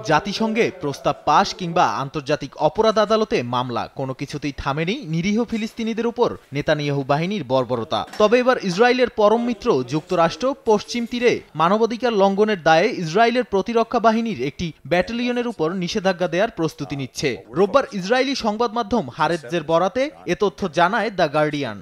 জাতিসংঘে প্রস্তাব পাশ কিংবা আন্তর্জাতিক অপরাধ আদালতে মামলা কোনো কিছুতেই থামেনি নিরীহ ফিলিস্তিনিদের উপর নেতানিয়াহু বাহিনীর বর্বরতা। তবে এবার ইসরায়েলের পরম মিত্র যুক্তরাষ্ট্র পশ্চিম তীরে মানবাধিকার লঙ্ঘনের দায়ে ইসরায়েলের প্রতিরক্ষা বাহিনীর একটি ব্যাটালিয়নের উপর নিষেধাজ্ঞা দেওয়ার প্রস্তুতি নিচ্ছে। রোববার ইসরায়েলি সংবাদ মাধ্যম হারেৎজের বরাতে এ তথ্য জানায় দ্য গার্ডিয়ান।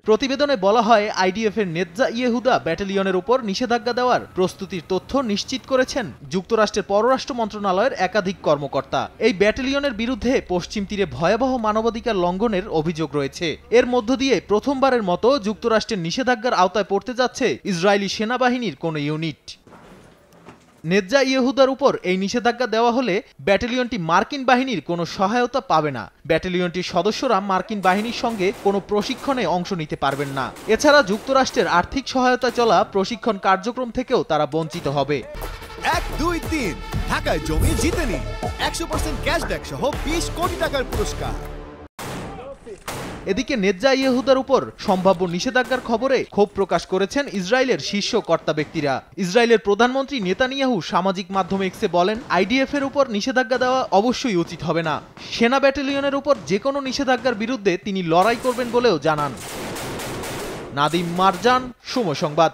প্রতিবেদনে বলা হয়, আইডিএফ এর নেতজা ইয়েহুদা ব্যাটালিয়নের উপর নিষেধাজ্ঞা দেওয়ার প্রস্তুতির তথ্য নিশ্চিত করেছেন যুক্তরাষ্ট্রের পররাষ্ট্র মন্ত্রণালয়ের একাধিক কর্মকর্তা। এই ব্যাটালিয়নের বিরুদ্ধে পশ্চিম তীরে ভয়াবহ মানবাধিকার লঙ্ঘনের অভিযোগ রয়েছে। এর মধ্য দিয়ে প্রথমবারের মতো যুক্তরাষ্ট্রের নিষেধাজ্ঞার আওতায় পড়তে যাচ্ছে ইসরায়েলি সেনাবাহিনীর কোনো ইউনিট। নেতজা ইয়েহুদার উপর এই নিষেধাজ্ঞা দেওয়া হলে ব্যাটালিয়নটি মার্কিন বাহিনীর কোনো সহায়তা পাবে না। ব্যাটালিয়নটির সদস্যরা মার্কিন বাহিনীর সঙ্গে কোনো প্রশিক্ষণে অংশ নিতে পারবেন না। এছাড়া যুক্তরাষ্ট্রের আর্থিক সহায়তা চলা প্রশিক্ষণ কার্যক্রম থেকেও তারা বঞ্চিত হবে। 1, 2, 3 ঢাকায় জমি জিতে নিন 100% ক্যাশব্যাক সহ 20 কোটি টাকার পুরস্কার। এদিকে নেতজা ইয়েহুদার উপর সম্ভাব্য নিষেধাজ্ঞার খবরে ক্ষোভ প্রকাশ করেছেন ইসরায়েলের শীর্ষ কর্তা ব্যক্তিরা। ইসরায়েলের প্রধানমন্ত্রী নেতানিয়াহু সামাজিক মাধ্যম এক্সে বলেন, আইডিএফ এর উপর নিষেধাজ্ঞা দেওয়া অবশ্যই উচিত হবে না। সেনা ব্যাটালিয়নের উপর যে কোনো নিষেধাজ্ঞার বিরুদ্ধে তিনি লড়াই করবেন বলেও জানান। নাদিম মারজান, সময় সংবাদ।